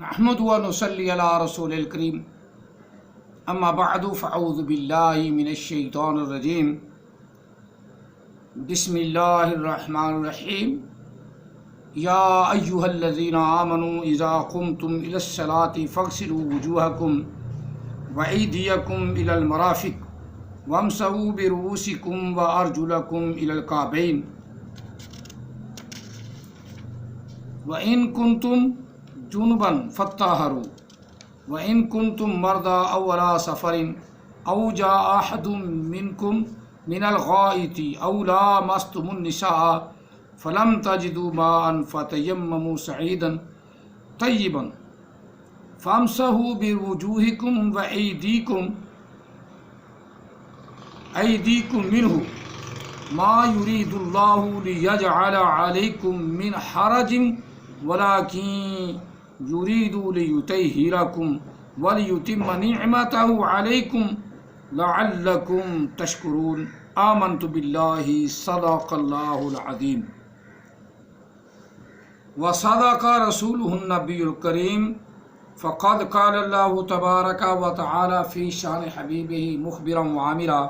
نحمد و نصلی علی رسول الکریم اما بعد فاعوذ باللہ من الشیطان الرجیم بسم اللہ الرحمن الرحیم یا ایہا الذین آمنوا اذا قمتم الی الصلاة فاغسلوا وجوہکم وایدیکم الی المرافق وامسحوا برؤوسکم وارجلکم الی الکعبین وَإِن كُنتُم جُنُبًا فَاطَّهَّرُوا وَإِن كُنتُم مَّرْضَىٰ أَوْ عَلَىٰ سَفَرٍ أَوْ جَاءَ أَحَدٌ مِّنكُم مِّنَ الْغَائِطِ أَوْ لَامَسْتُمُ النِّسَاءَ فَلَمْ تَجِدُوا مَاءً فَتَيَمَّمُوا صَعِيدًا طَيِّبًا فَامْسَحُوا بِوُجُوهِكُمْ وَأَيْدِيكُم مِّنْهُ مَا يُرِيدُ اللَّهُ لِيَجْعَلَ عَلَيْكُم مِّنْ حَرَجٍ وَلَٰكِن يُرِيدُ لِيُطَهِّرَكُم وَلِيُتِمَّ نِعْمَتَهُ عَلَيْكُمْ لَعَلَّكُمْ تَشْكُرُونَ آمنت باللہ صدق اللہ العظیم وصدق رسولہ النبی الکریم فقد قال اللہ تبارک و تعالی فی شان حبیبہ مخبرا وعامرا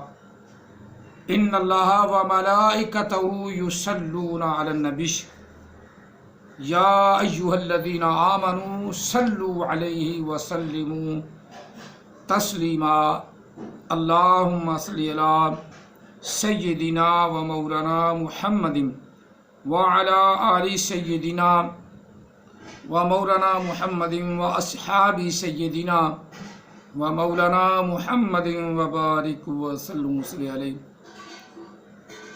ان اللہ وملائکتہ یصلون علی النبی یا ایہا الذین آمنوا صلوا علیہ وسلموا تسلیما اللہم صلی علی سیدنا و مولانا محمد وعلی آل سیدنا و مولانا محمد و اصحاب سیدنا و مولانا محمد وبارک وسلم صلی علیہ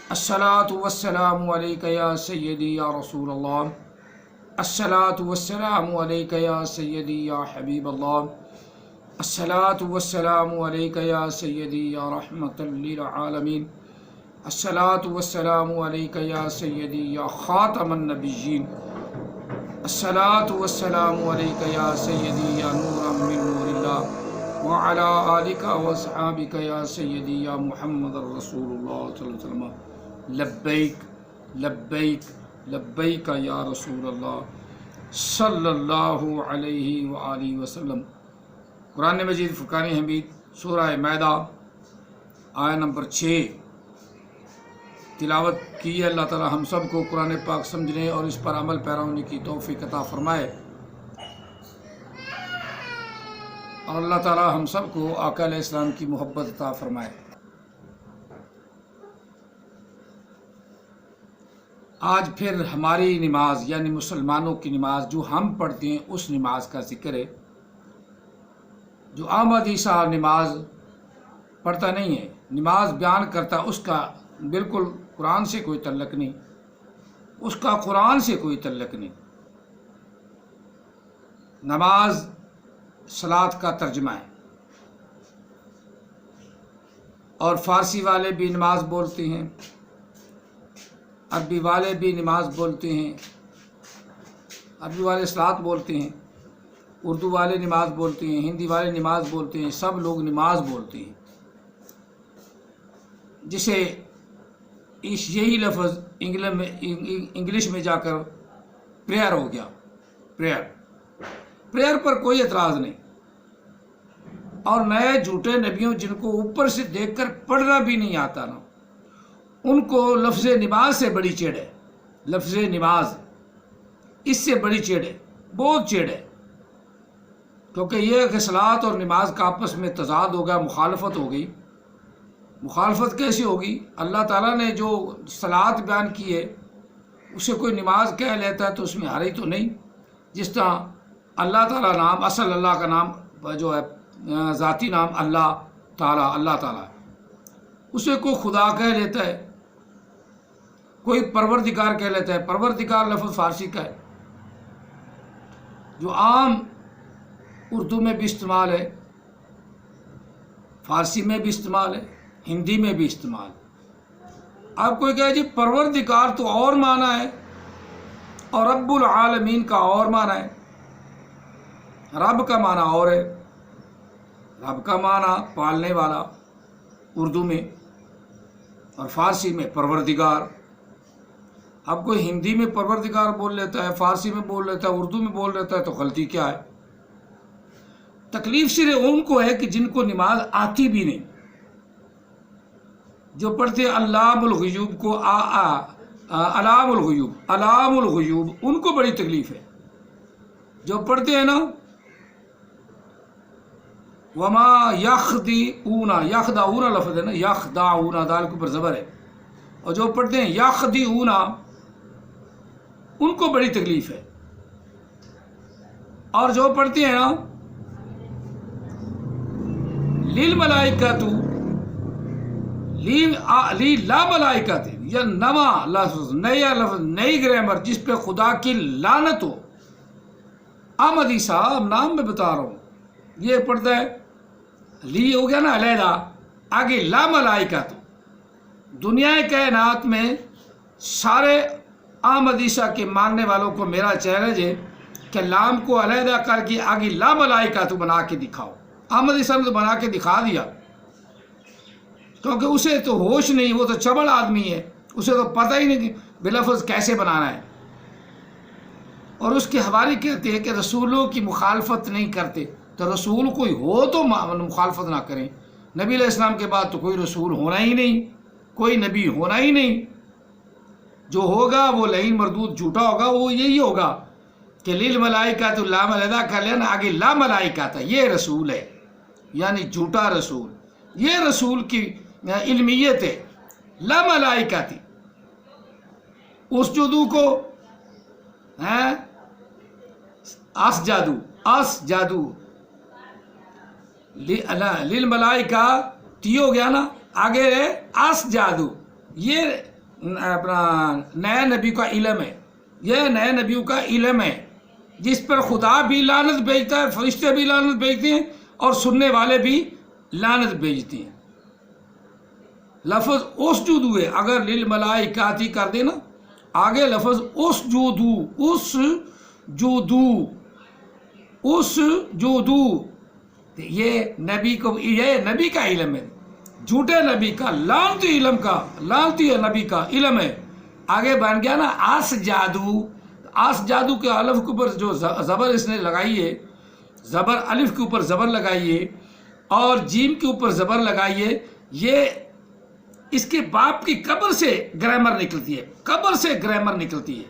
الصلاة والسلام علیکہ یا سیدی یا رسول اللہ الصلاة والسلام علیکہ یا سیدی یا حبیب اللہ الصلاة والسلام علیکہ یا سیدی یا رحمت للعالمین الصلاة والسلام علیکہ یا سیدی یا خاتم النبیین الصلاة والسلام علیکہ یا سیدی یا نورا من نور اللہ وعلا آلکہ واصحابکہ یا سیدی یا محمد رسول اللہ صلی اللہ علیہ وسلم لبیک لبیک لبیک یا رسول اللہ صلی اللہ علیہ وآلہ وسلم۔ قرآن مجید فرقان حمید سورہ مائدہ آیہ نمبر 6 تلاوت کی ہے۔ اللہ تعالی ہم سب کو قرآن پاک سمجھنے اور اس پر عمل پیرا ہونے کی توفیق عطا فرمائے، اور اللہ تعالی ہم سب کو آقا علیہ السلام کی محبت عطا فرمائے۔ آج پھر ہماری نماز یعنی مسلمانوں کی نماز جو ہم پڑھتے ہیں اس نماز کا ذکر ہے۔ جو احمدی صاحب نماز پڑھتا نہیں ہے، نماز بیان کرتا، اس کا بالکل قرآن سے کوئی تعلق نہیں، اس کا قرآن سے کوئی تعلق نہیں۔ نماز صلاۃ کا ترجمہ ہے، اور فارسی والے بھی نماز بولتے ہیں، عربی والے بھی نماز بولتے ہیں، عربی والے صلاۃ بولتے ہیں، اردو والے نماز بولتے ہیں، ہندی والے نماز بولتے ہیں، سب لوگ نماز بولتے ہیں، جسے یہی لفظ انگلش میں جا کر پریئر ہو گیا۔ پریئر پر کوئی اعتراض نہیں، اور نئے جھوٹے نبیوں جن کو اوپر سے دیکھ کر پڑھنا بھی نہیں آتا نا، ان کو لفظ نماز سے بڑی چڑ ہے۔ لفظ نماز اس سے بڑی چڑ ہے، بہت چڑ ہے، کیونکہ یہ کہ صلاۃ اور نماز کا آپس میں تضاد ہو گیا، مخالفت ہو گئی۔ مخالفت کیسی ہوگی؟ اللہ تعالیٰ نے جو صلاۃ بیان کی ہے اسے کوئی نماز کہہ لیتا ہے تو اس میں حرج تو نہیں۔ جس طرح اللہ تعالیٰ نام، اصل اللہ کا نام جو ہے ذاتی نام اللہ تعالیٰ ہے، اسے کوئی خدا کہہ لیتا ہے، کوئی پروردگار کہہ لیتا ہے۔ پروردگار لفظ فارسی کا ہے جو عام اردو میں بھی استعمال ہے، فارسی میں بھی استعمال ہے، ہندی میں بھی استعمال ہے۔ آپ کوئی کہے جی پروردگار تو اور معنی ہے اور رب العالمین کا اور معنی ہے، رب کا معنی اور ہے۔ رب کا معنی پالنے والا اردو میں، اور فارسی میں پروردگار۔ اب کوئی ہندی میں پروردگار بول لیتا ہے، فارسی میں بول لیتا ہے، اردو میں بول لیتا ہے، تو غلطی کیا ہے؟ تکلیف صرف ان کو ہے کہ جن کو نماز آتی بھی نہیں. جو پڑھتے ہیں علام الغیوب کو علام الغیوب ان کو بڑی تکلیف ہے. جو پڑھتے ہیں نا وما یخدعون، یخدعون لفظ ہے نا، یخدعون دال کے اوپر زبر ہے، اور جو پڑھتے ہیں یخدعون ان کو بڑی تکلیف ہے. اور جو پڑھتے ہیں نا للملائکۃ لا ملائکۃ، یا نواں لفظ، نیا لفظ، نئی گرامر جس پہ خدا کی لعنت ہو. احمدی صاحب نام میں بتا رہا ہوں، یہ پڑھتا ہے لی ہو گیا نا علیحدہ، آگے لا ملائکۃ. دنیا کائنات میں سارے احمد عیسیٰ کے ماننے والوں کو میرا چیلنج ہے کہ لام کو علیحدہ کر کے آگے لا ملائکۃ بنا کے دکھاؤ. احمد عیسیٰ نے تو بنا کے دکھا دیا، کیونکہ اسے تو ہوش نہیں، وہ تو چبل آدمی ہے، اسے تو پتہ ہی نہیں کہ بلفظ کیسے بنانا ہے. اور اس کے حوالے کہتے ہیں کہ رسولوں کی مخالفت نہیں کرتے. تو رسول کوئی ہو تو مخالفت نہ کریں. نبی علیہ السلام کے بعد تو کوئی رسول ہونا ہی نہیں، کوئی نبی ہونا ہی نہیں. جو ہوگا وہ لعین مردود جھوٹا ہوگا. وہ یہی ہوگا کہ للملائکۃ لا علیحدہ کر لینا، آگے لا ملائکۃ، یہ رسول ہے، یعنی جھوٹا رسول. یہ رسول کی علمیت ہے. لا ملائکۃ اس جدو کو اس جادو للملائکہ تی ہو گیا نا، آگے اس جادو. یہ اپنا نئے نبی کا علم ہے، یہ نئے نبیوں کا علم ہے جس پر خدا بھی لعنت بھیجتا ہے، فرشتے بھی لعنت بھیجتے ہیں، اور سننے والے بھی لعنت بھیجتے ہیں. لفظ اسجدو ہے، اگر للملائکاتی کر دینا، آگے لفظ اسجدو یہ نبی کو، یہ نبی کا علم ہے، جھوٹے نبی کا، لعنتی علم کا، لعنتی نبی کا علم ہے. آگے بن گیا نا آس جادو کے الف کے اوپر جو زبر اس نے لگائی ہے، زبر الف کے اوپر زبر لگائیے اور جیم کے اوپر زبر لگائیے. یہ اس کے باپ کی قبر سے گرامر نکلتی ہے، قبر سے گرامر نکلتی ہے.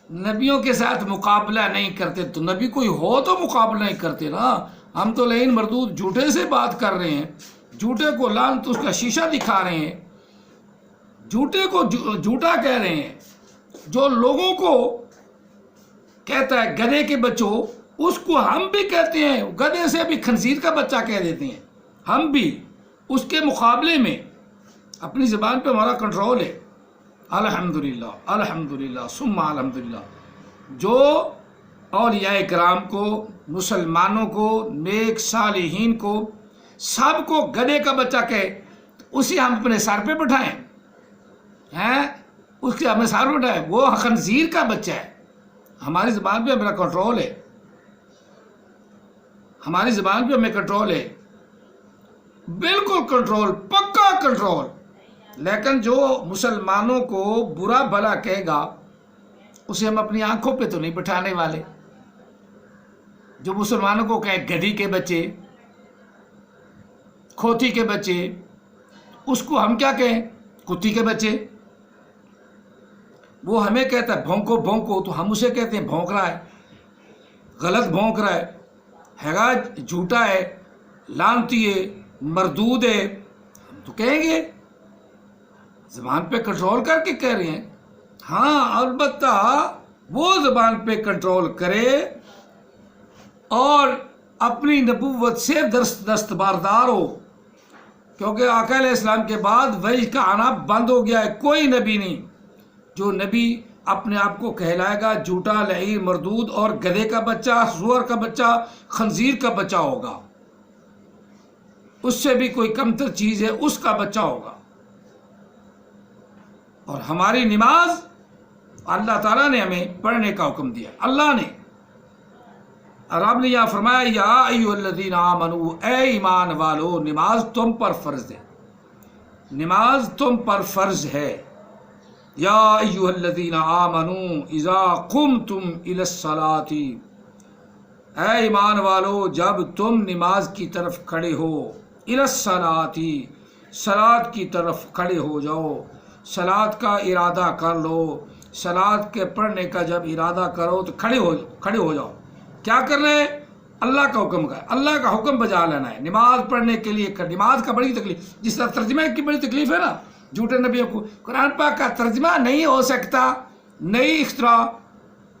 نبیوں کے ساتھ مقابلہ نہیں کرتے، تو نبی کوئی ہو تو مقابلہ نہیں کرتے نا. ہم تو لعین مردود جھوٹے سے بات کر رہے ہیں، جھوٹے کو لعنت اس کا شیشہ دکھا رہے ہیں، جھوٹے کو جھوٹا کہہ رہے ہیں. جو لوگوں کو کہتا ہے گدھے کے بچوں، اس کو ہم بھی کہتے ہیں، گدھے سے بھی خنزیر کا بچہ کہہ دیتے ہیں ہم بھی. اس کے مقابلے میں اپنی زبان پہ ہمارا کنٹرول ہے. الحمدللہ الحمدللہ ثم الحمدللہ. جو اولیاء کرام کو، مسلمانوں کو، نیک صالحین کو، سب کو گدھے کا بچہ کہے، اسے ہم اپنے سر پہ بٹھائیں ہیں، اس کے ہمیں سر پہ بٹھائیں، وہ خنزیر کا بچہ ہے. ہماری زبان پہ میرا کنٹرول ہے، ہماری زبان پہ ہمیں کنٹرول ہے، بالکل کنٹرول، پکا کنٹرول. لیکن جو مسلمانوں کو برا بھلا کہے گا اسے ہم اپنی آنکھوں پہ تو نہیں بٹھانے والے. جو مسلمانوں کو کہے گدھی کے بچے، کھوتی کے بچے، اس کو ہم کیا کہیں؟ کتی کے بچے. وہ ہمیں کہتا ہے بھونکو بھونکو، تو ہم اسے کہتے ہیں بھونک رہا ہے، غلط بھونک رہا ہے گا، جھوٹا ہے، لعنتی ہے، مردود ہے. ہم تو کہیں گے، زبان پہ کنٹرول کر کے کہہ رہے ہیں. ہاں البتہ وہ زبان پہ کنٹرول کرے اور اپنی نبوت سے دستبردار ہو، کیونکہ آقا علیہ السلام کے بعد وحی کا آنا بند ہو گیا ہے. کوئی نبی نہیں. جو نبی اپنے آپ کو کہلائے گا جھوٹا، لعین، مردود اور گدھے کا بچہ، سور کا بچہ، خنزیر کا بچہ ہوگا. اس سے بھی کوئی کمتر چیز ہے، اس کا بچہ ہوگا. اور ہماری نماز اللہ تعالیٰ نے ہمیں پڑھنے کا حکم دیا. اللہ نے، رب نے یہاں فرمایا یا ایھا الذین آمنو، اے ایمان والو، نماز تم پر فرض ہے، نماز تم پر فرض ہے. یا ایھا الذین آمنو اذا قمتم الی الصلاۃ، اے ایمان والو جب تم نماز کی طرف کھڑے ہو، الی الصلاۃ، صلاۃ کی طرف کھڑے ہو جاؤ، صلاۃ کا ارادہ کر لو، صلاۃ کے پڑھنے کا جب ارادہ کرو تو کھڑے ہو جاؤ۔ کیا کرنا ہے؟ اللہ کا حکم کا، اللہ کا حکم بجا لینا ہے۔ نماز پڑھنے کے لیے نماز کا بڑی تکلیف، جس طرح ترجمہ کی بڑی تکلیف ہے نا، جھوٹے نبیوں کو قرآن پاک کا ترجمہ نہیں ہو سکتا، نئی اختراع،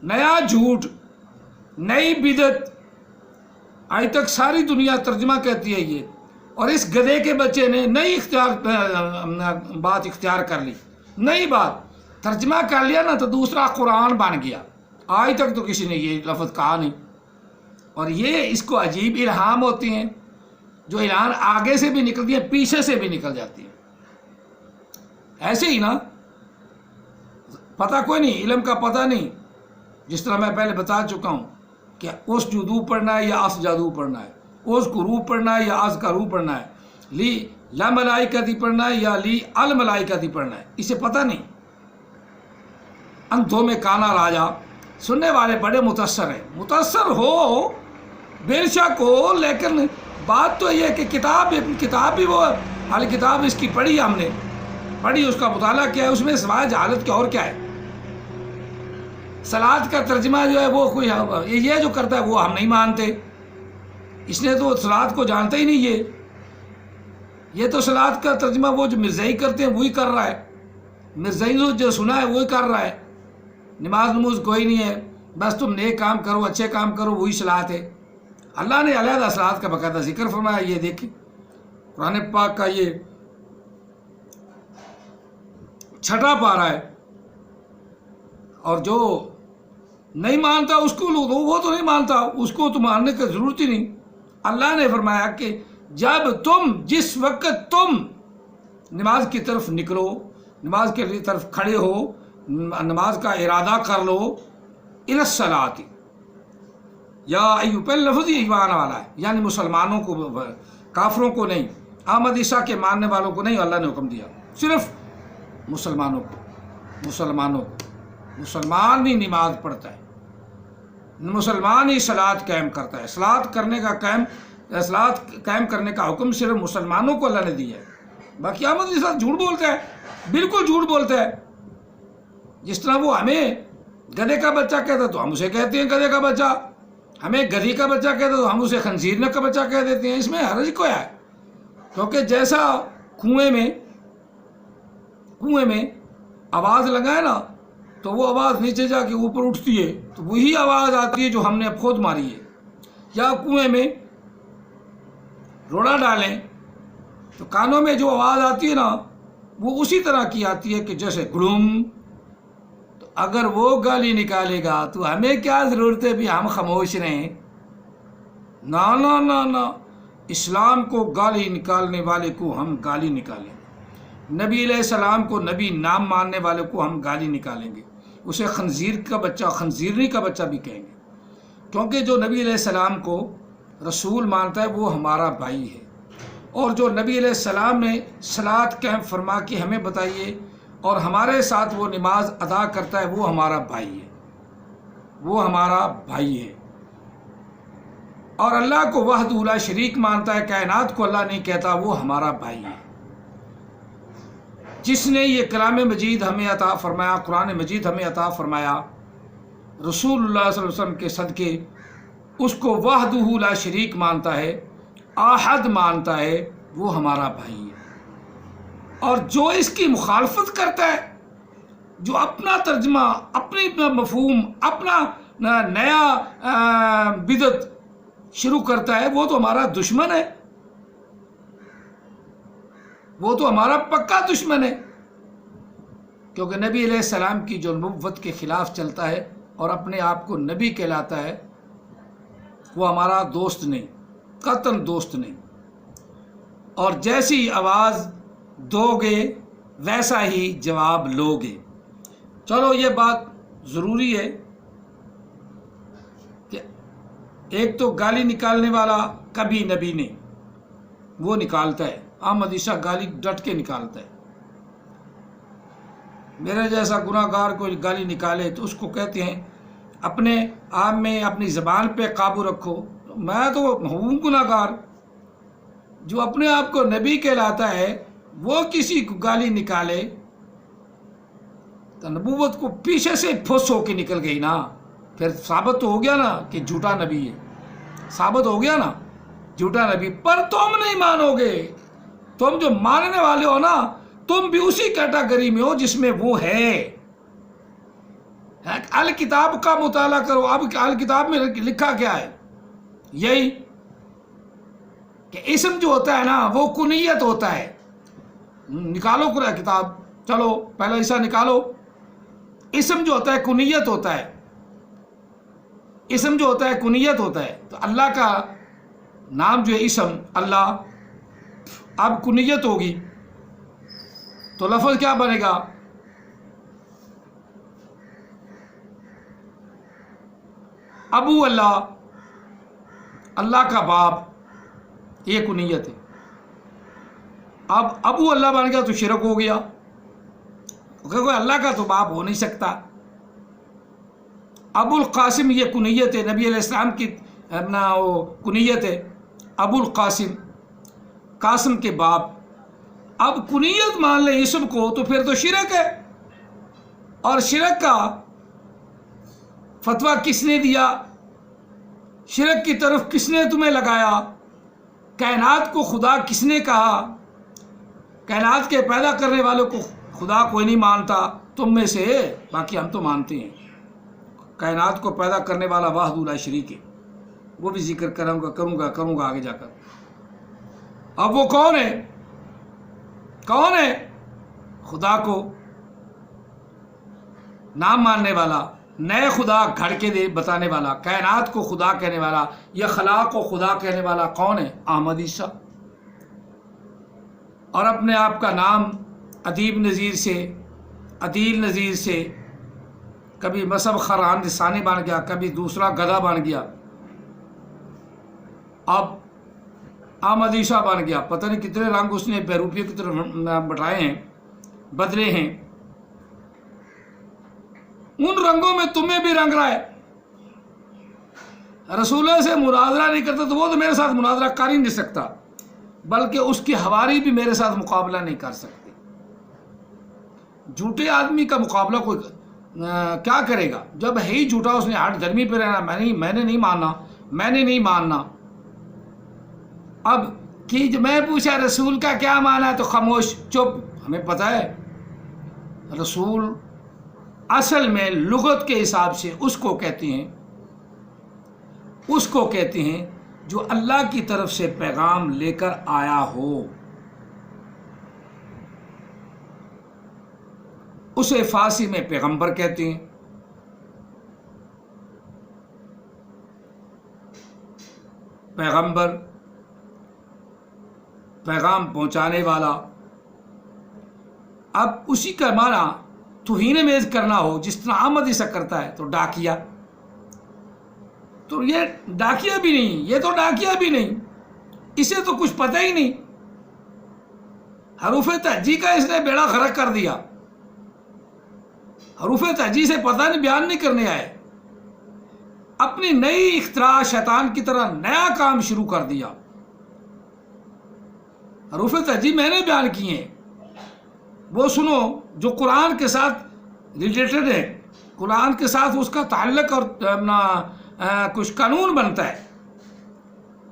نیا جھوٹ، نئی بدعت، آج تک ساری دنیا ترجمہ کہتی ہے یہ، اور اس گدھے کے بچے نے نئی بات اختیار کر لی، نئی بات ترجمہ کر لیا نا تو دوسرا قرآن بن گیا۔ آج تک تو کسی نے یہ لفظ کہا نہیں، اور یہ اس کو عجیب الہام ہوتے ہیں، جو اعلان آگے سے بھی نکلتی ہیں پیچھے سے بھی نکل جاتی ہیں۔ ایسے ہی نا، پتہ کوئی نہیں، علم کا پتہ نہیں، جس طرح میں پہلے بتا چکا ہوں کہ اس جدو پڑھنا ہے یا اس جادو پڑھنا ہے، اس کو روح پڑھنا ہے یا اس کا روح پڑھنا ہے، لی لا ملائکتی پڑھنا ہے یا لی الملائکتی پڑھنا ہے، اسے پتہ نہیں۔ اندھوں میں کانا راجا، سننے والے بڑے متاثر ہیں، متاثر ہو بے شک ہو، لیکن بات تو یہ ہے کہ کتاب بھی وہ حال کتاب اس کی پڑھی، ہم نے پڑھی، اس کا مطالعہ کیا ہے، اس میں سوائے جہالت کے اور کیا ہے؟ صلاۃ کا ترجمہ جو ہے وہ کوئی یہ جو کرتا ہے وہ ہم نہیں مانتے، اس نے تو صلاۃ کو جانتا ہی نہیں، یہ تو صلاۃ کا ترجمہ وہ جو مرزائی کرتے ہیں وہی کر رہا ہے، مرزائی جو سنا ہے وہی کر رہا ہے۔ نماز کوئی نہیں ہے، بس تم نیک کام کرو، اچھے کام کرو، وہی صلاۃ ہے۔ اللہ نے علیحدہ صلاۃ کا باقاعدہ ذکر فرمایا، یہ دیکھیں قرآن پاک کا یہ 6واں پارہ ہے، اور جو نہیں مانتا اس کو وہ تو نہیں مانتا، اس کو تو ماننے کی ضرورت ہی نہیں۔ اللہ نے فرمایا کہ جس وقت تم نماز کی طرف نکلو، نماز کی طرف کھڑے ہو، نماز کا ارادہ کر لو، الی الصلاۃ، یا پہلے لفظ ہی ایمان والا ہے، یعنی مسلمانوں کو، کافروں کو نہیں، احمد عیسیٰ کے ماننے والوں کو نہیں اللہ نے حکم دیا، صرف مسلمانوں کو۔ مسلمان ہی نماز پڑھتا ہے، مسلمان ہی صلاۃ قائم کرتا ہے، صلاۃ قائم کرنے کا حکم صرف مسلمانوں کو اللہ نے دیا ہے۔ باقی احمد عیسیٰ جھوٹ بولتا ہے، بالکل جھوٹ بولتا ہے۔ جس طرح وہ ہمیں گدھے کا بچہ کہتا تو ہم اسے کہتے ہیں گدھے کا بچہ، ہمیں گدھی کا بچہ کہتا تو ہم اسے خنزیر کا بچہ کہہ دیتے ہیں۔ اس میں حرج کیا ہے؟ کیونکہ جیسا کنویں میں آواز لگائے نا تو وہ آواز نیچے جا کے اوپر اٹھتی ہے، تو وہی آواز آتی ہے جو ہم نے اب خود ماری ہے۔ یا کنویں میں روڑا ڈالیں تو کانوں میں جو آواز آتی ہے نا وہ اسی طرح کی آتی ہے کہ جیسے گڑم۔ تو اگر وہ گالی نکالے گا تو ہمیں کیا ضرورت ہے بھی ہم خاموش رہیں؟ نا نا نا نا، اسلام کو گالی نکالنے والے کو ہم گالی نکالیں گے، نبی علیہ السلام کو نبی نام ماننے والے کو ہم گالی نکالیں گے، اسے خنزیر کا بچہ، خنزیرنی کا بچہ بھی کہیں گے، کیونکہ جو نبی علیہ السلام کو رسول مانتا ہے وہ ہمارا بھائی ہے، اور جو نبی علیہ السلام نے صلاۃ قائم فرما کے ہمیں بتائیے اور ہمارے ساتھ وہ نماز ادا کرتا ہے وہ ہمارا بھائی ہے، وہ ہمارا بھائی ہے۔ اور اللہ کو وحدہ لا شریک مانتا ہے، کائنات کو اللہ نہیں کہتا، وہ ہمارا بھائی ہے۔ جس نے یہ کلام مجید ہمیں عطا فرمایا، قرآن مجید ہمیں عطا فرمایا رسول اللہ صلی اللہ علیہ وسلم کے صدقے، اس کو وحدہ لا شریک مانتا ہے، احد مانتا ہے، وہ ہمارا بھائی ہے۔ اور جو اس کی مخالفت کرتا ہے، جو اپنا ترجمہ، اپنی مفہوم، اپنا نیا بدعت شروع کرتا ہے، وہ تو ہمارا دشمن ہے، وہ تو ہمارا پکا دشمن ہے، کیونکہ نبی علیہ السلام کی جو نبوت کے خلاف چلتا ہے اور اپنے آپ کو نبی کہلاتا ہے وہ ہمارا دوست نہیں، قطعاً دوست نہیں۔ اور جیسی آواز دو گے ویسا ہی جواب لو گے۔ چلو یہ بات ضروری ہے کہ ایک تو گالی نکالنے والا کبھی نبی نہیں، وہ نکالتا ہے، احمد عیسیٰ گالی ڈٹ کے نکالتا ہے۔ میرے جیسا گناہ گار کوئی گالی نکالے تو اس کو کہتے ہیں اپنے آپ میں اپنی زبان پہ قابو رکھو. میں تو ہوں گناہ گار. جو اپنے آپ کو نبی کہلاتا ہے وہ کسی کو گالی نکالے تو نبوت کو پیچھے سے پھس ہو کے نکل گئی نا. پھر ثابت تو ہو گیا نا کہ جھوٹا نبی ہے. ثابت ہو گیا نا جھوٹا نبی. پر تم نہیں مانو گے. تم جو ماننے والے ہو نا تم بھی اسی کیٹیگری میں ہو جس میں وہ ہے. الکتاب کا مطالعہ کرو. اب الکتاب میں لکھا کیا ہے؟ یہی کہ اسم جو ہوتا ہے نا وہ کنیت ہوتا ہے. نکالو قرآن کتاب. چلو پہلا حصہ نکالو. اسم جو ہوتا ہے کنیت ہوتا ہے. اسم جو ہوتا ہے کنیت ہوتا ہے. تو اللہ کا نام جو ہے اسم اللہ، اب کنیت ہوگی تو لفظ کیا بنے گا؟ ابو اللہ، اللہ کا باپ، یہ کنیت ہے. اب ابو اللہ بن گیا تو شرک ہو گیا. کوئی اللہ کا تو باپ ہو نہیں سکتا. ابو القاسم یہ کنیت ہے، نبی علیہ السلام کی اپنا وہ کنیت ہے ابو القاسم، قاسم کے باپ. اب کنیت مان لیں اسم کو تو پھر تو شرک ہے. اور شرک کا فتویٰ کس نے دیا؟ شرک کی طرف کس نے تمہیں لگایا؟ کائنات کو خدا کس نے کہا؟ کائنات کے پیدا کرنے والوں کو خدا کوئی نہیں مانتا تم میں سے. باقی ہم تو مانتے ہیں کائنات کو پیدا کرنے والا وحدہ لا شریک ہے. وہ بھی ذکر کروں گا آگے جا کر. اب وہ کون ہے؟ کون ہے؟ خدا کو نام ماننے والا، نئے خدا گھڑ کے بتانے والا، کائنات کو خدا کہنے والا، یا خلا کو خدا کہنے والا کون ہے؟ احمد عیسیٰ. اور اپنے آپ کا نام ادیب نظیر سے، عدیل نظیر سے، کبھی مصعب خران ثانی بن گیا، کبھی دوسرا گدھا بن گیا، اب احمد عیسیٰ بن گیا. پتہ نہیں کتنے رنگ اس نے بیروپیوں کی طرف بٹائے ہیں، بدلے ہیں. ان رنگوں میں تمہیں بھی رنگ رہا ہے. رسول اللہ سے مناظرہ نہیں کرتا تو وہ تو میرے ساتھ مناظرہ کر ہی نہیں سکتا، بلکہ اس کی ہواری بھی میرے ساتھ مقابلہ نہیں کر سکتے. جھوٹے آدمی کا مقابلہ کوئی کیا کرے گا جب ہے ہی جھوٹا. اس نے ہٹ دھرمی پہ رہنا، میں نے نہیں ماننا. اب کہ میں پوچھا رسول کا کیا معنی ہے تو خاموش چپ. ہمیں پتہ ہے رسول اصل میں لغت کے حساب سے اس کو کہتے ہیں جو اللہ کی طرف سے پیغام لے کر آیا ہو. اسے فارسی میں پیغمبر کہتے ہیں. پیغمبر پیغام پہنچانے والا. اب اسی کا معنی توہین میز کرنا ہو جس طرح احمد عیسیٰ کرتا ہے تو ڈاکیا. تو یہ ڈاکیا بھی نہیں، یہ تو ڈاکیا بھی نہیں، اسے تو کچھ پتہ ہی نہیں. حروف تہجی کا اس نے بیڑا غرق کر دیا. حروف تہجی سے پتہ نہیں بیان نہیں کرنے آئے، اپنی نئی اختراع شیطان کی طرح نیا کام شروع کر دیا. حروف تہجی میں نے بیان کیے ہیں، وہ سنو جو قرآن کے ساتھ ریلیٹڈ ہے، قرآن کے ساتھ اس کا تعلق اور اپنا کچھ قانون بنتا ہے.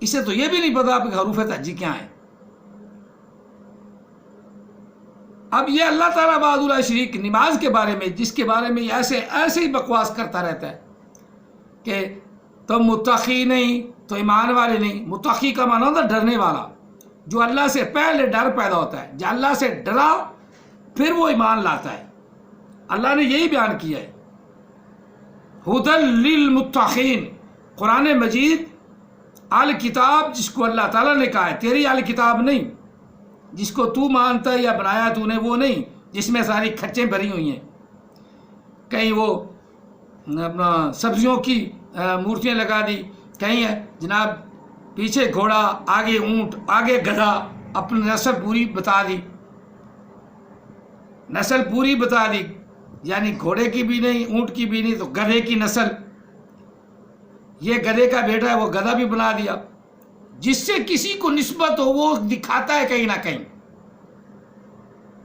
اسے تو یہ بھی نہیں پتا کہ حروف تہجی کیا ہیں. اب یہ اللہ تعالیٰ وحدہ لا شریک نماز کے بارے میں، جس کے بارے میں ایسے ہی بکواس کرتا رہتا ہے کہ تم متقی نہیں تو ایمان والے نہیں. متقی کا معنی ہوتا ہے ڈرنے والا، جو اللہ سے پہلے ڈر پیدا ہوتا ہے. جو اللہ سے ڈرا پھر وہ ایمان لاتا ہے. اللہ نے یہی بیان کیا ہے ہدی للمتقین. قرآن مجید الکتاب جس کو اللہ تعالیٰ نے کہا ہے، تیری الکتاب نہیں جس کو تو مانتا ہے یا بنایا تو نے، وہ نہیں جس میں ساری کھچیں بھری ہوئی ہیں. کہیں وہ اپنا سبزیوں کی مورتیاں لگا دی، کہیں جناب پیچھے گھوڑا، آگے اونٹ، آگے گدھا، اپنی نسل پوری بتا دی. نسل پوری بتا دی، یعنی گھوڑے کی بھی نہیں، اونٹ کی بھی نہیں، تو گدھے کی نسل. یہ گدھے کا بیٹا ہے، وہ گدھا بھی بنا دیا. جس سے کسی کو نسبت ہو وہ دکھاتا ہے کہیں نہ کہیں.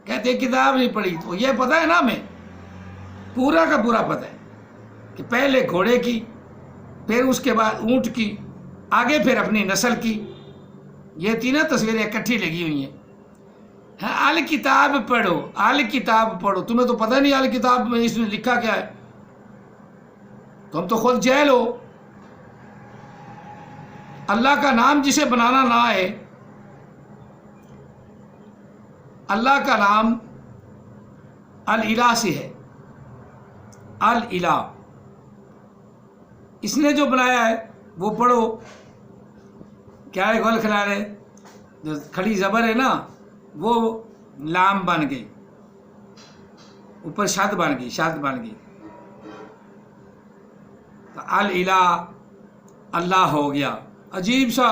کہتے کتاب نہیں پڑھی، تو یہ پتہ ہے نا ہمیں پورا کا پورا پتہ ہے کہ پہلے گھوڑے کی، پھر اس کے بعد اونٹ کی، آگے پھر اپنی نسل کی. یہ تینوں تصویریں اکٹھی لگی ہوئی ہیں. ہاں الکتاب پڑھو، الکتاب پڑھو. تمہیں تو پتہ نہیں الکتاب میں اس نے لکھا کیا ہے. تم تو خود جہل ہو. اللہ کا نام جسے بنانا نہ آئے، اللہ کا نام الالہ سے ہے. الالہ اس نے جو بنایا ہے وہ پڑھو. کیا ہے گول کھلا رہے، جو کھڑی زبر ہے نا وہ لام بن گئی، اوپر شد بن گئی، شد بن گئی. تو الالہ اللہ ہو گیا. عجیب سا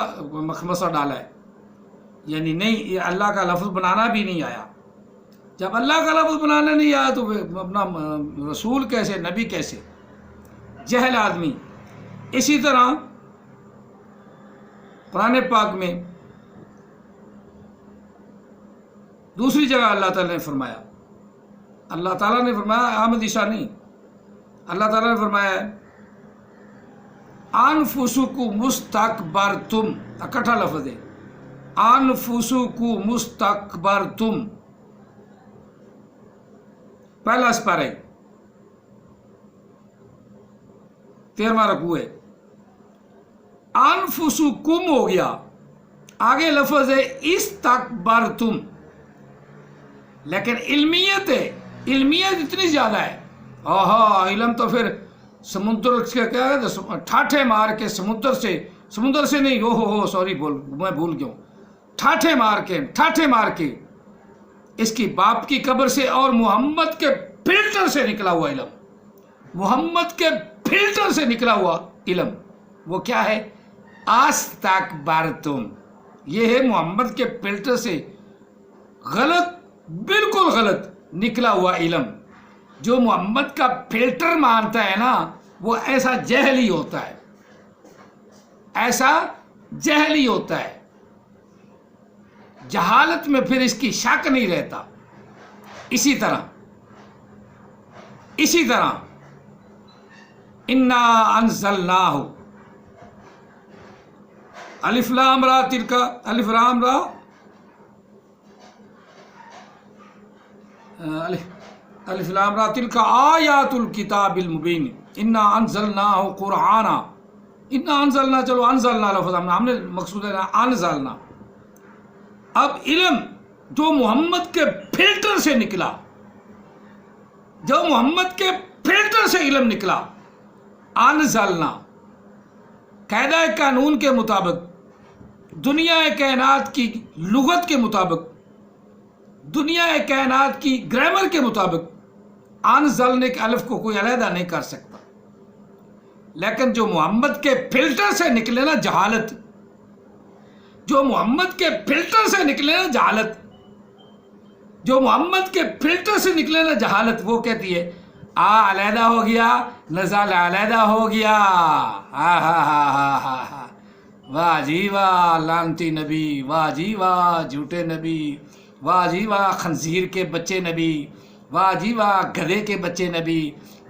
مخمصہ ڈالا ہے، یعنی نہیں یہ اللہ کا لفظ بنانا بھی نہیں آیا. جب اللہ کا لفظ بنانا نہیں آیا تو اپنا رسول کیسے، نبی کیسے؟ جہل آدمی. اسی طرح قرآن پاک میں دوسری جگہ اللہ تعالیٰ نے فرمایا، اللہ تعالیٰ نے فرمایا، احمد عیسیٰ نہیں، اللہ تعالیٰ نے فرمایا ہے انفسکم مستکبرتم. اکٹھا لفظ ہے، انفسکم مستکبرتم. پہلا سپارہ 13واں رکوع ہے. انفسکم ہو گیا، آگے لفظ ہے استکبرتم، لیکن علمیت ہے، علمیت اتنی زیادہ ہے. آہا علم تو پھر سمندر سے کیا ہے، ٹھاٹھے مار کے سمندر سے نہیں، ہو سوری میں بھول گیا ہوں. ٹھاٹھے مار کے اس کی باپ کی قبر سے اور محمد کے فلٹر سے نکلا ہوا علم، محمد کے فلٹر سے نکلا ہوا علم وہ کیا ہے؟ استکبرتم. یہ ہے محمد کے فلٹر سے غلط، بالکل غلط نکلا ہوا علم. جو محمد کا فلٹر مانتا ہے نا وہ ایسا جہلی ہوتا ہے، ایسا جہلی ہوتا ہے. جہالت میں پھر اس کی شک نہیں رہتا. اسی طرح انا انزلناہ، الف لام را تلک، الف لام را الف لام را تلک آیات الکتاب المبین انا انزلناہ قرآنا. انا انزلنا، چلو انزلنا لفظ ہم نے مقصود ہے نا انزلنا. اب علم جو محمد کے فلٹر سے نکلا، جو محمد کے فلٹر سے علم نکلا، انزلنا قاعدہ قانون کے مطابق، دنیا کائنات کی لغت کے مطابق، دنیا کائنات کی گرامر کے مطابق انزلنے کے الف کو کوئی علیحدہ نہیں کر سکتا. لیکن جو محمد کے فلٹر سے نکلے نا جہالت، جو محمد کے فلٹر سے نکلے نا جہالت، جو محمد کے فلٹر سے نکلے نا جہالت، وہ کہتی ہے علیحدہ ہو گیا، نزال علیحدہ ہو گیا. واہ جی واہ لعنتی نبی، واہ جی واہ جھوٹے نبی، واہ جی واہ خنزیر کے بچے نبی، واہ جی واہ گدھے کے بچے نبی،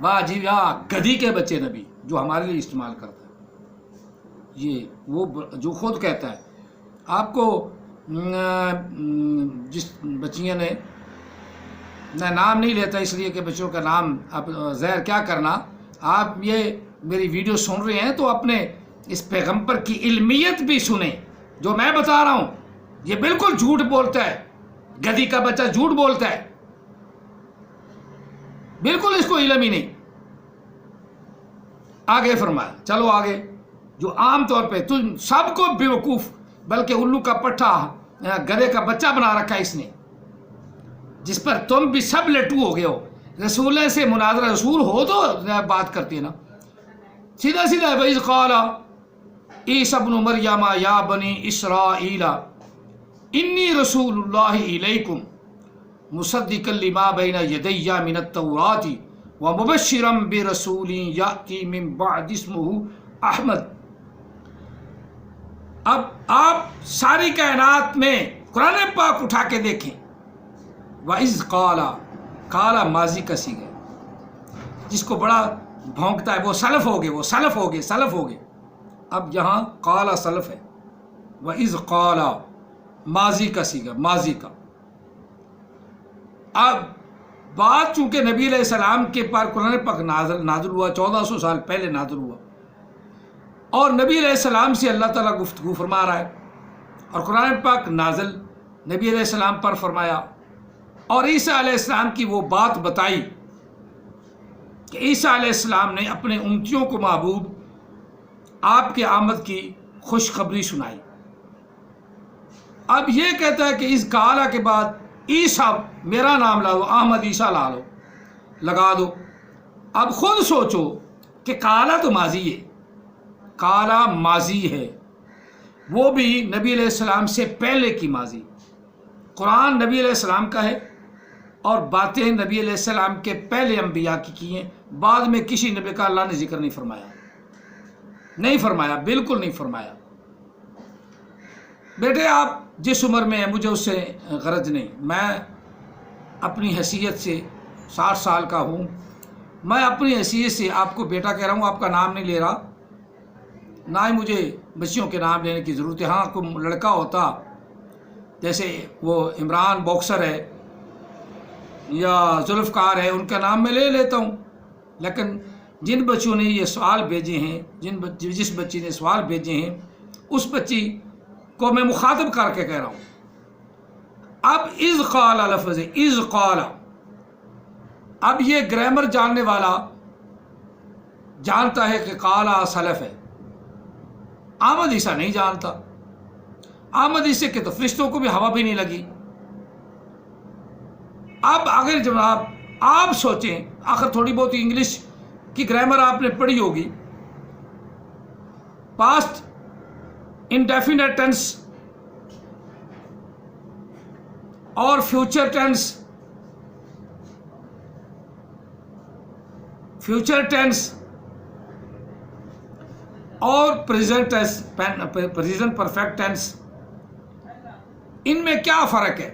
واہ جی واہ گدھی کے بچے نبی، جو ہمارے لیے استعمال کرتا ہے. یہ وہ جو خود کہتا ہے. آپ کو جس بچیاں نے، میں نام نہیں لیتا اس لیے کہ بچوں کا نام آپ ظاہر کیا کرنا، آپ یہ میری ویڈیو سن رہے ہیں تو اپنے اس پیغمبر کی علمیت بھی سنیں. جو میں بتا رہا ہوں یہ بالکل جھوٹ بولتا ہے، گدھی کا بچہ جھوٹ بولتا ہے، بالکل اس کو علم ہی نہیں. آگے فرمایا، چلو آگے. جو عام طور پہ تم سب کو بیوقوف، بلکہ الو کا پٹھا گدھے کا بچہ بنا رکھا ہے اس نے، جس پر تم بھی سب لٹو ہو گئے ہو. رسول سے مناظرہ، رسول ہو تو بات کرتی ہے نا، سیدھا سیدھا. وَإِذْ قَالَ عِيسَى ابْنُ مَرْيَمَ يَا بَنِي إِسْرَائِيلَ إِنِّي رَسُولُ اللَّهِ إِلَيْكُمْ مُصَدِّقًا لِمَا بَيْنَ يَدَيَّ مِنَ التَّوْرَاةِ وَمُبَشِّرًا بِرَسُولٍ يَأْتِي مِن بَعْدِي اسْمُهُ احمد۔ اب آپ ساری کائنات میں قرآن پاک اٹھا کے دیکھیں، وَإِذْ قَالَ، قَالَ ماضی کا صیغہ ہے، جس کو بڑا بھونکتا ہے وہ سلف ہو گئے، وہ سلف ہو گئے، سلف ہو گئے۔ اب یہاں قَالَ سلف ہے، وَإِذْ قَالَ ماضی کا صیغہ، ماضی کا۔ اب بات چونکہ نبی علیہ السلام کے پر قرآن پاک نازل ہوا، 1400 سال پہلے نازل ہوا، اور نبی علیہ السلام سے اللہ تعالیٰ گفتگو فرما رہا ہے، اور قرآن پاک نازل نبی علیہ السلام پر فرمایا، اور عیسیٰ علیہ السلام کی وہ بات بتائی کہ عیسیٰ علیہ السلام نے اپنے امتیوں کو محبوب آپ کے آمد کی خوشخبری سنائی۔ اب یہ کہتا ہے کہ اس قالہ کے بعد عیسیٰ میرا نام لا دو، احمد عیسیٰ لگا دو۔ اب خود سوچو کہ قالہ تو ماضی ہے، قالہ ماضی ہے، وہ بھی نبی علیہ السلام سے پہلے کی ماضی۔ قرآن نبی علیہ السلام کا ہے، اور باتیں نبی علیہ السلام کے پہلے انبیاء کی ہیں، بعد میں کسی نبی کا اللہ نے ذکر نہیں فرمایا، نہیں فرمایا، بالکل نہیں فرمایا۔ بیٹے آپ جس عمر میں ہیں مجھے اس سے غرض نہیں، میں اپنی حیثیت سے 60 سال کا ہوں، میں اپنی حیثیت سے آپ کو بیٹا کہہ رہا ہوں، آپ کا نام نہیں لے رہا، نہ ہی مجھے بچیوں کے نام لینے کی ضرورت ہے۔ ہاں کوئی لڑکا ہوتا جیسے وہ عمران باکسر ہے یا ذوالفقار ہے، ان کا نام میں لے لیتا ہوں، لیکن جن بچوں نے یہ سوال بھیجے ہیں، جس بچی نے سوال بھیجے ہیں، اس بچی کو میں مخاطب کر کے کہہ رہا ہوں۔ اب اذ قال لفظ اذ قال، اب یہ گرامر جاننے والا جانتا ہے کہ قالہ سلف ہے، احمد عیسیٰ نہیں جانتا۔ احمد عیسیٰ کے تو فرشتوں کو بھی ہوا بھی نہیں لگی۔ اب اگر جناب آپ سوچیں، آخر تھوڑی بہت انگلش کی گرامر آپ نے پڑھی ہوگی، پاسٹ انڈیفینٹ ٹینس اور فیوچر ٹینس، اور پریزنٹ پرفیکٹ ٹینس، ان میں کیا فرق ہے؟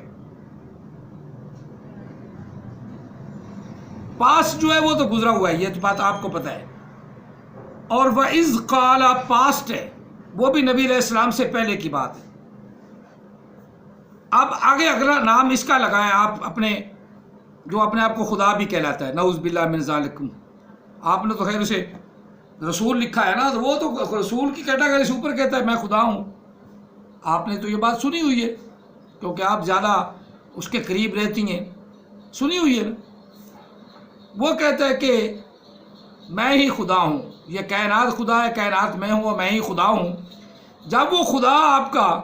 پاسٹ جو ہے وہ تو گزرا ہوا ہے، یہ تو بات آپ کو پتہ ہے، اور وَإِذْ قَالَ پاسٹ ہے، وہ بھی نبی علیہ السلام سے پہلے کی بات ہے۔ اب آگے اگلا نام اس کا لگائیں آپ اپنے، جو اپنے آپ کو خدا بھی کہلاتا ہے، نعوذ باللہ من ذالکم۔ آپ نے تو خیر اسے رسول لکھا ہے نا، تو وہ تو رسول کی کیٹاگری سے اوپر کہتا ہے میں خدا ہوں۔ آپ نے تو یہ بات سنی ہوئی ہے، کیونکہ آپ زیادہ اس کے قریب رہتی ہیں، سنی ہوئی ہے نا۔ وہ کہتا ہے کہ میں ہی خدا ہوں، یہ کائنات خدا ہے، کائنات میں ہوں اور میں ہی خدا ہوں۔ جب وہ خدا آپ کا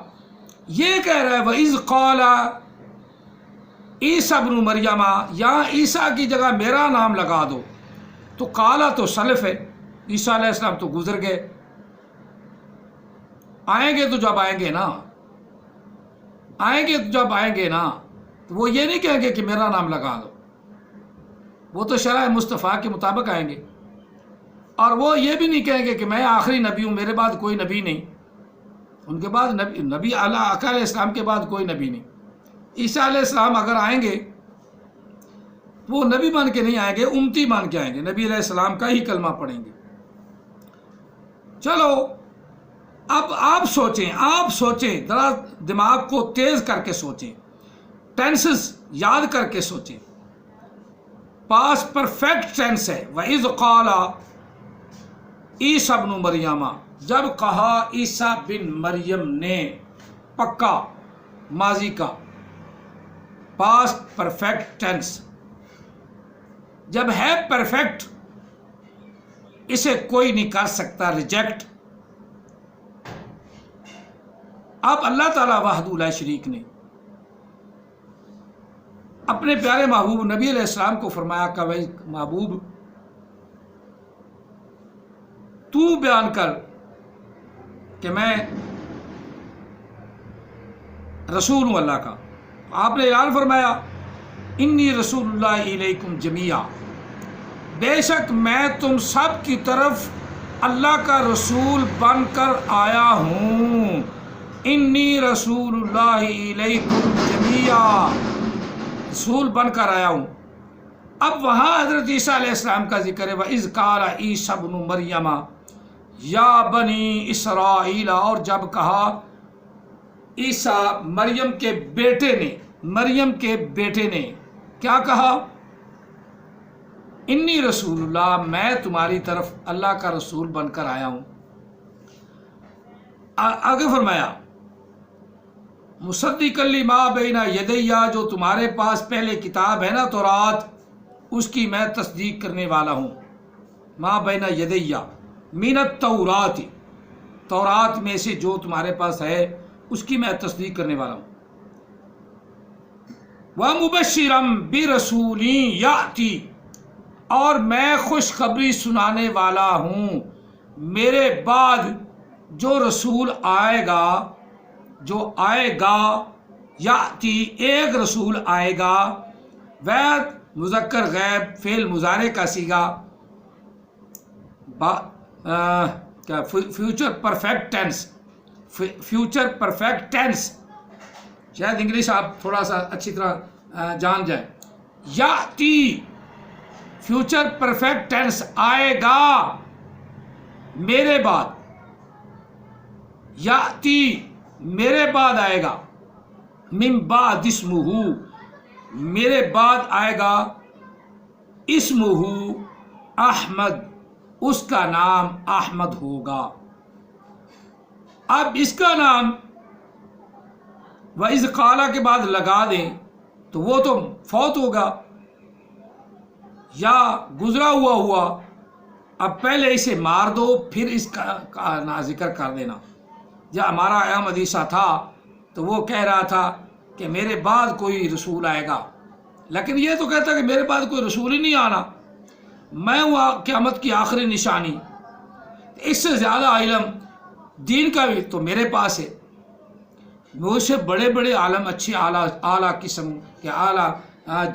یہ کہہ رہا ہے وَإِذْ قَالَ عیسیٰ ابن مریم، یا عیسیٰ کی جگہ میرا نام لگا دو، تو قالہ تو سلف ہے، عیسیٰ علیہ السلام تو گزر گئے، آئیں گے تو جب آئیں گے نا، آئیں گے تو جب آئیں گے نا، تو وہ یہ نہیں کہیں گے کہ میرا نام لگا دو، وہ تو شرع مصطفیٰ کے مطابق آئیں گے، اور وہ یہ بھی نہیں کہیں گے کہ میں آخری نبی ہوں، میرے بعد کوئی نبی نہیں، ان کے بعد نبی آقا علیہ السلام کے بعد کوئی نبی نہیں۔ عیسیٰ علیہ السلام اگر آئیں گے وہ نبی بن کے نہیں آئیں گے، امتی بن کے آئیں گے، نبی علیہ السلام کا ہی کلمہ پڑھیں گے۔ چلو اب آپ سوچیں ذرا، دماغ کو تیز کر کے سوچیں، ٹینسز یاد کر کے سوچیں۔ پاس پرفیکٹ ٹینس ہے، وَإِذْ قَالَ عیسیٰ ابن مریم، جب کہا عیسیٰ بن مریم نے، پکا ماضی کا، پاسٹ پرفیکٹ ٹینس۔ جب ہے پرفیکٹ اسے کوئی نہیں کر سکتا ریجیکٹ۔ اب اللہ تعالیٰ وحدہ لا شریک نے اپنے پیارے محبوب نبی علیہ السلام کو فرمایا کہ بھائی محبوب تو بیان کر کہ میں رسول ہوں اللہ کا۔ آپ نے اعلان فرمایا انی رسول اللہ علیکم جمیعا، بے شک میں تم سب کی طرف اللہ کا رسول بن کر آیا ہوں، انی رسول اللہ الیکم جمیعا، رسول بن کر آیا ہوں۔ اب وہاں حضرت عیسیٰ علیہ السلام کا ذکر ہے، وَإِذْ قَالَ عِیسیٰ ابْنُ مَرْیَمَ یا بنی اسرائیل، اور جب کہا عیسیٰ مریم کے بیٹے نے کیا کہا؟ انی رسول اللہ، میں تمہاری طرف اللہ کا رسول بن کر آیا ہوں۔ آگے فرمایا مصدقا لما بین یدیّ، جو تمہارے پاس پہلے کتاب ہے نا تورات، اس کی میں تصدیق کرنے والا ہوں۔ ما بین یدیّ من التورات، تورات میں سے جو تمہارے پاس ہے اس کی میں تصدیق کرنے والا ہوں۔ وَمُبَشِّرًا بِرَسُولٍ یَأْتِی، اور میں خوشخبری سنانے والا ہوں میرے بعد جو رسول آئے گا، یأتی، ایک رسول آئے گا، وید مذکر غیب فعل مضارع کا صیغہ، فیوچر پرفیکٹ ٹینس، شاید انگلش آپ تھوڑا سا اچھی طرح جان جائیں۔ یأتی فیوچر پرفیکٹ ٹینس، آئے گا میرے بعد، یأتی میرے بعد آئے گا، من بعد اسمہ، میرے بعد آئے گا، اسمہ احمد، اس کا نام احمد ہوگا۔ اب اس کا نام وَإِذْ قَالَ کے بعد لگا دیں تو وہ تو فوت ہوگا یا گزرا ہوا، اب پہلے اسے مار دو پھر اس کا ذکر کر دینا۔ جب ہمارا احمد عیسیٰ تھا تو وہ کہہ رہا تھا کہ میرے بعد کوئی رسول آئے گا، لیکن یہ تو کہتا کہ میرے بعد کوئی رسول ہی نہیں آنا، میں ہوا قیامت کی آخری نشانی، اس سے زیادہ علم دین کا بھی تو میرے پاس ہے۔ مجھ سے بڑے عالم، اچھے اعلیٰ قسم کے اعلیٰ